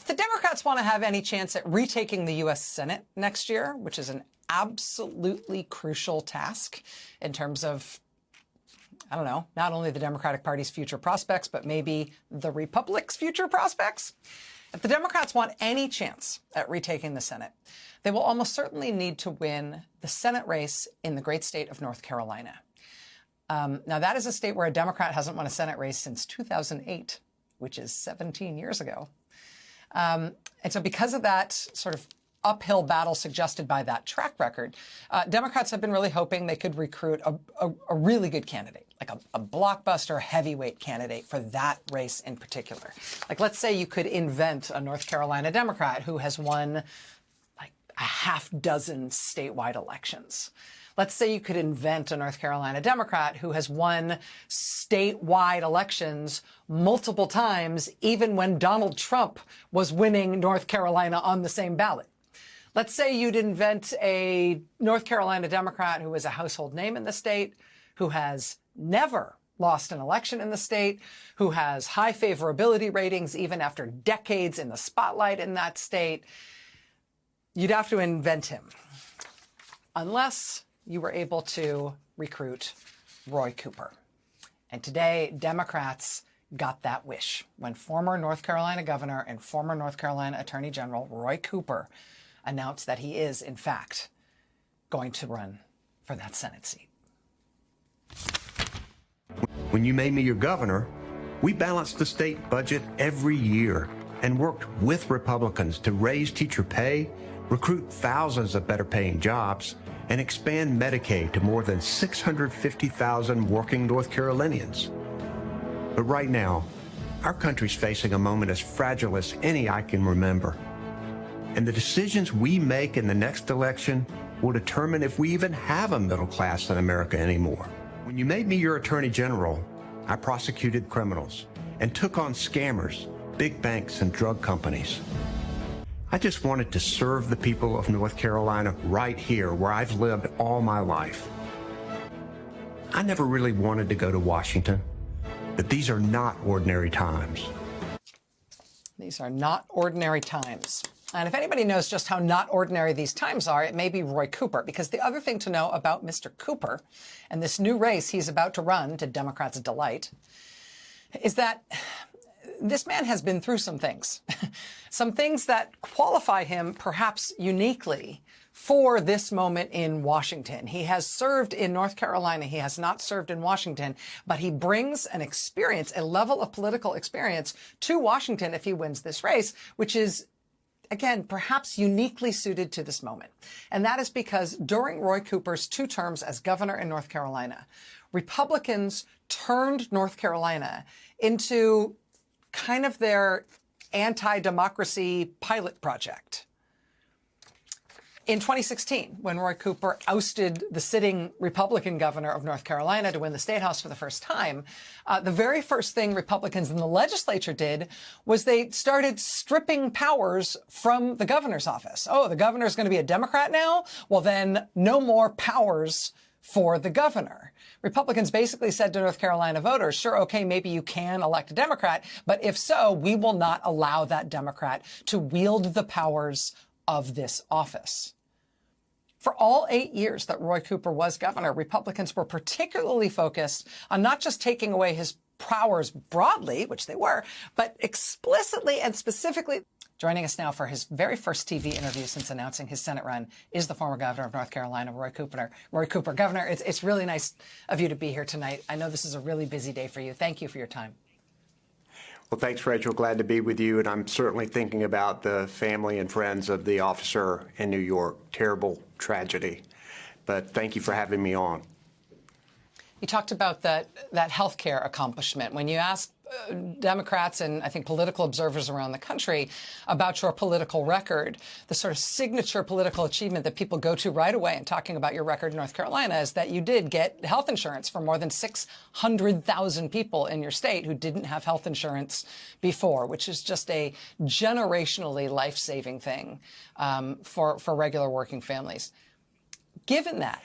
If the Democrats want to have any chance at retaking the U.S. Senate next year, which is an absolutely crucial task in terms of, I don't know, not only the Democratic Party's future prospects, but maybe the Republic's future prospects. If the Democrats want any chance at retaking the Senate, they will almost certainly need to win the Senate race in the great state of North Carolina. Now, that is a state where a Democrat hasn't won a Senate race since 2008, which is 17 years ago. And so because of that sort of uphill battle suggested by that track record, Democrats have been really hoping they could recruit a really good candidate, like a blockbuster heavyweight candidate for that race in particular. Like, let's say you could invent a North Carolina Democrat who has won like a half dozen statewide elections. Let's say you could invent a North Carolina Democrat who has won statewide elections multiple times, even when Donald Trump was winning North Carolina on the same ballot. Let's say you'd invent a North Carolina Democrat who is a household name in the state, who has never lost an election in the state, who has high favorability ratings even after decades in the spotlight in that state. You'd have to invent him, unless you were able to recruit Roy Cooper. And today, Democrats got that wish when former North Carolina governor and former North Carolina Attorney General Roy Cooper announced that he is, in fact, going to run for that Senate seat. When you made me your governor, we balanced the state budget every year and worked with Republicans to raise teacher pay, recruit thousands of better-paying jobs, and expand Medicaid to more than 650,000 working North Carolinians. But right now, our country's facing a moment as fragile as any I can remember. And the decisions we make in the next election will determine if we even have a middle class in America anymore. When you made me your Attorney General, I prosecuted criminals and took on scammers, big banks, and drug companies. I just wanted to serve the people of North Carolina right here where I've lived all my life. I never really wanted to go to Washington, but these are not ordinary times. These are not ordinary times. And if anybody knows just how not ordinary these times are, it may be Roy Cooper, because the other thing to know about Mr. Cooper and this new race he's about to run, to Democrats' delight, is that this man has been through some things, some things that qualify him perhaps uniquely for this moment in Washington. He has served in North Carolina. He has not served in Washington, but he brings an experience, a level of political experience to Washington if he wins this race, which is, again, perhaps uniquely suited to this moment. And that is because during Roy Cooper's 2 terms as governor in North Carolina, Republicans turned North Carolina into kind of their anti-democracy pilot project. In 2016, when Roy Cooper ousted the sitting Republican governor of North Carolina to win the State House for the first time, the very first thing Republicans in the legislature did was they started stripping powers from the governor's office. Oh, the governor's going to be a Democrat now? Well, then no more powers for the governor. Republicans basically said to North Carolina voters, sure, okay, maybe you can elect a Democrat, but if so, we will not allow that Democrat to wield the powers of this office. For all 8 years that Roy Cooper was governor, Republicans were particularly focused on not just taking away his powers broadly, which they were, but explicitly and specifically. Joining us now for his very first TV interview since announcing his Senate run is the former governor of North Carolina, Roy Cooper. Roy Cooper, Governor, it's really nice of you to be here tonight. I know this is a really busy day for you. Thank you for your time. Well, thanks, Rachel. Glad to be with you. And I'm certainly thinking about the family and friends of the officer in New York. Terrible tragedy. But thank you for having me on. You talked about that healthcare accomplishment. When you asked Democrats and I think political observers around the country about your political record, the sort of signature political achievement that people go to right away in talking about your record in North Carolina is that you did get health insurance for more than 600,000 people in your state who didn't have health insurance before, which is just a generationally life-saving thing for regular working families. Given that,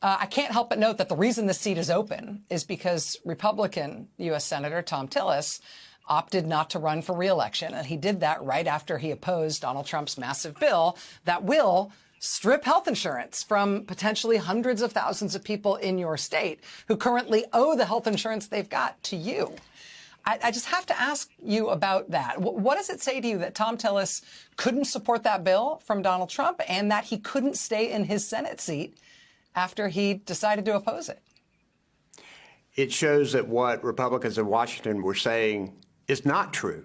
I can't help but note that the reason this seat is open is because Republican U.S. Senator Thom Tillis opted not to run for re-election. And he did that right after he opposed Donald Trump's massive bill that will strip health insurance from potentially hundreds of thousands of people in your state who currently owe the health insurance they've got to you. I just have to ask you about that. What does it say to you that Tom Tillis couldn't support that bill from Donald Trump and that he couldn't stay in his Senate seat after he decided to oppose it? It shows that what Republicans in Washington were saying is not true.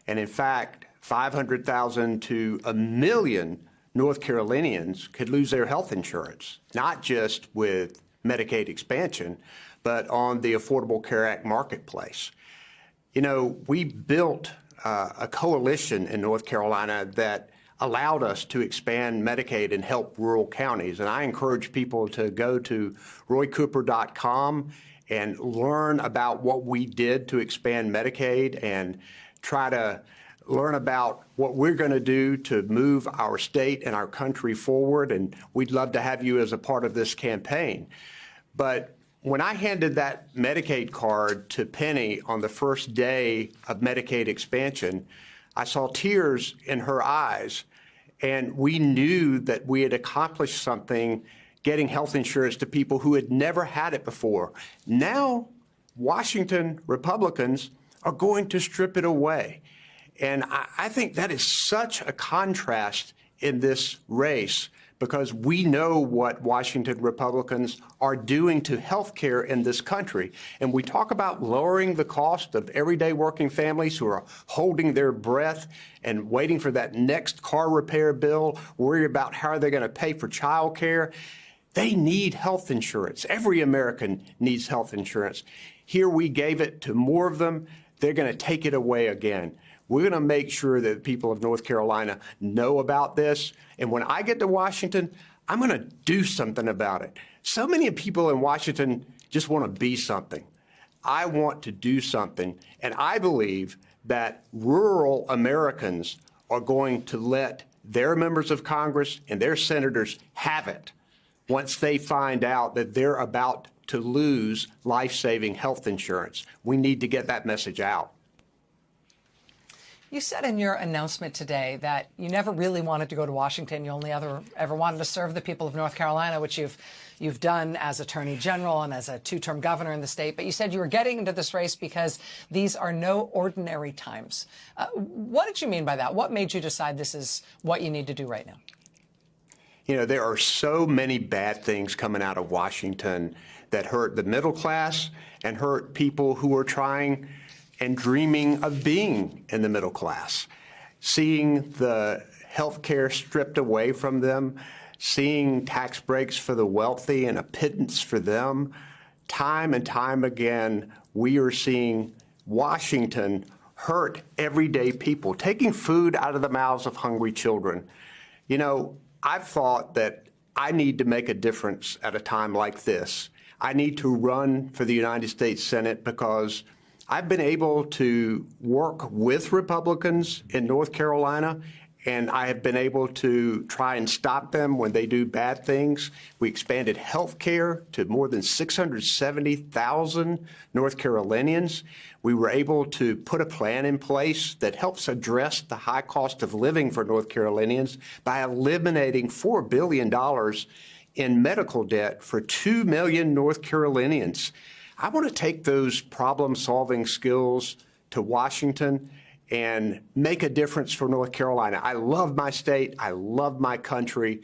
And in fact, 500,000 to 1 million North Carolinians could lose their health insurance, not just with Medicaid expansion, but on the Affordable Care Act marketplace. You know, we built a coalition in North Carolina that allowed us to expand Medicaid and help rural counties. And I encourage people to go to roycooper.com and learn about what we did to expand Medicaid and try to learn about what we're going to do to move our state and our country forward. And we'd love to have you as a part of this campaign. But when I handed that Medicaid card to Penny on the first day of Medicaid expansion, I saw tears in her eyes, and we knew that we had accomplished something getting health insurance to people who had never had it before. Now, Washington Republicans are going to strip it away. And I think that is such a contrast in this race, because we know what Washington Republicans are doing to health care in this country. And we talk about lowering the cost of everyday working families who are holding their breath and waiting for that next car repair bill, worry about how are they going to pay for child care. They need health insurance. Every American needs health insurance. Here we gave it to more of them. They're going to take it away again. We're going to make sure that people of North Carolina know about this. And when I get to Washington, I'm going to do something about it. So many people in Washington just want to be something. I want to do something. And I believe that rural Americans are going to let their members of Congress and their senators have it once they find out that they're about to lose life-saving health insurance. We need to get that message out. You said in your announcement today that you never really wanted to go to Washington. You only ever wanted to serve the people of North Carolina, which you've done as Attorney General and as a two-term governor in the state. But you said you were getting into this race because these are no ordinary times. What did you mean by that? What made you decide this is what you need to do right now? You know, there are so many bad things coming out of Washington that hurt the middle class and hurt people who are trying and dreaming of being in the middle class. Seeing the health care stripped away from them, seeing tax breaks for the wealthy and a pittance for them, time and time again, we are seeing Washington hurt everyday people, taking food out of the mouths of hungry children. You know, I've thought that I need to make a difference at a time like this. I need to run for the United States Senate because I've been able to work with Republicans in North Carolina, and I have been able to try and stop them when they do bad things. We expanded health care to more than 670,000 North Carolinians. We were able to put a plan in place that helps address the high cost of living for North Carolinians by eliminating $4 billion in medical debt for 2 million North Carolinians. I want to take those problem-solving skills to Washington and make a difference for North Carolina. I love my state. I love my country.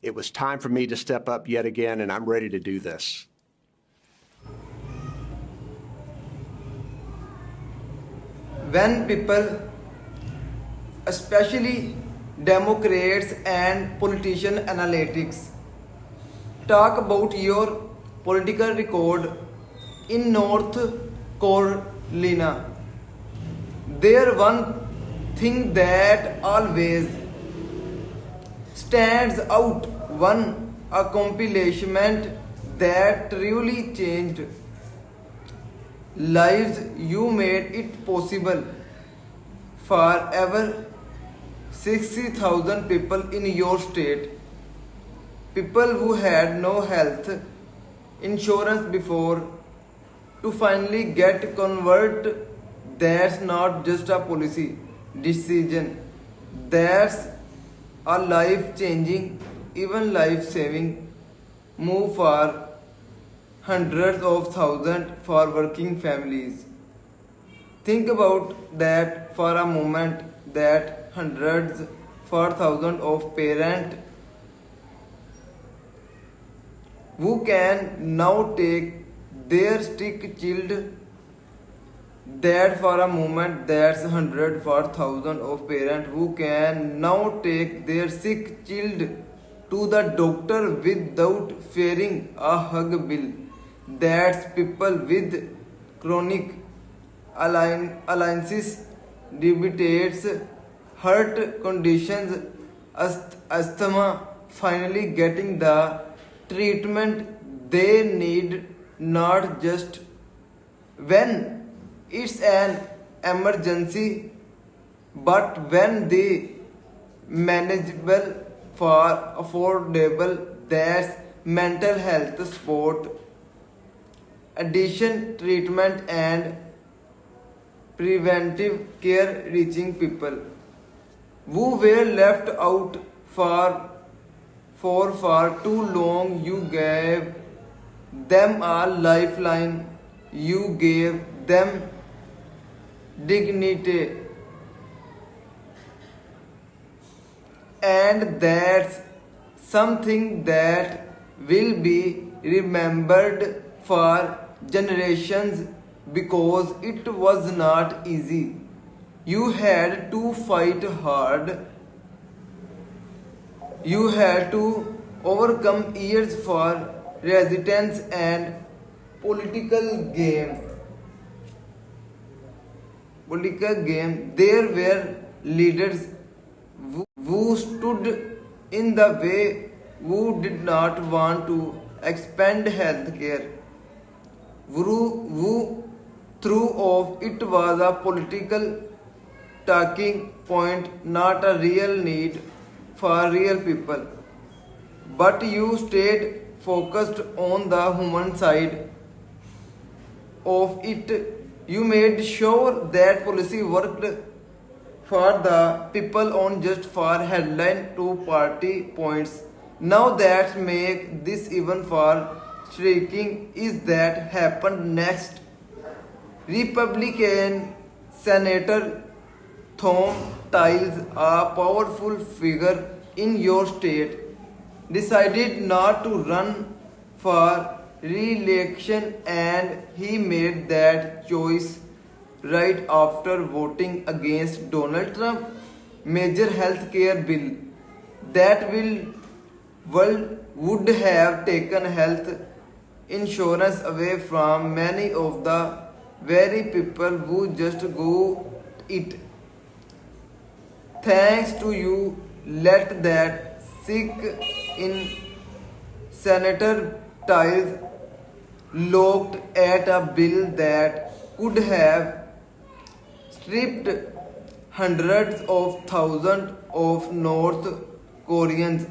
It was time for me to step up yet again, and I'm ready to do this. When people, especially Democrats and politician analytics, talk about your political record in North Carolina, there one thing that always stands out, one accomplishment that really changed lives. You made it possible for over 60,000 people in your state, people who had no health insurance before, to finally get covered That's not just a policy decision. That's a life-changing, even life-saving move for hundreds of thousands for working families. Think about that for a moment, that hundreds for thousands of parents who can now take their sick child. That for a moment, that's hundred for thousand of parents who can now take their sick child to the doctor without fearing a hug bill. That's people with chronic alliances, diabetes, heart conditions, asthma, finally getting the treatment they need, not just when it's an emergency, but when they manageable for affordable. That's mental health support, addiction treatment, and preventive care reaching people who were left out for far too long. You gave them a lifeline. You gave them dignity, and that's something that will be remembered for generations, because it was not easy. You had to fight hard. You had to overcome years for resistance and political game. There were leaders who stood in the way, who did not want to expand health care, who threw off it was a political talking point, not a real need for real people. But you stayed focused on the human side of it. You made sure that policy worked for the people, on just for headline to party points. Now that make this even for striking is that happened next. Republican Senator Tom Tiles, a powerful figure in your state, decided not to run for re-election, and he made that choice right after voting against Donald Trump major health care bill that would have taken health insurance away from many of the very people who just go it. Thanks to you, let that sink in. Senator Tiles looked at a bill that could have stripped hundreds of thousands of North Koreans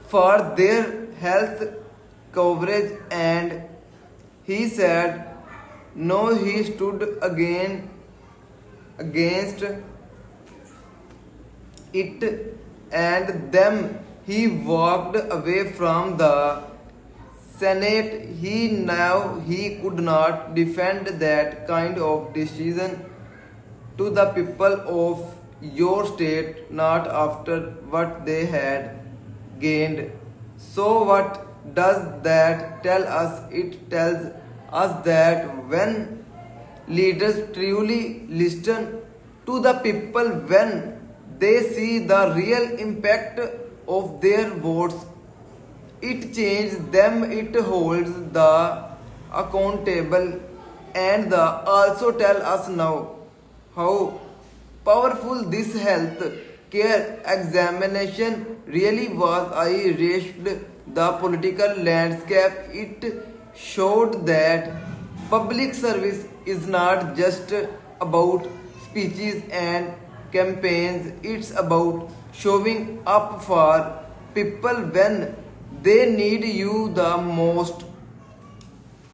for their health coverage, and he said no. He stood against it, and then he walked away from the Senate. He knew he could not defend that kind of decision to the people of your state, not after what they had gained. So what does that tell us? It tells us that when leaders truly listen to the people, when they see the real impact of their votes, it changes them, it holds the accountable, and also tell us now how powerful this health care examination really was. I erased the political landscape. It showed that public service is not just about speeches and campaigns. It's about showing up for people when They need you the most.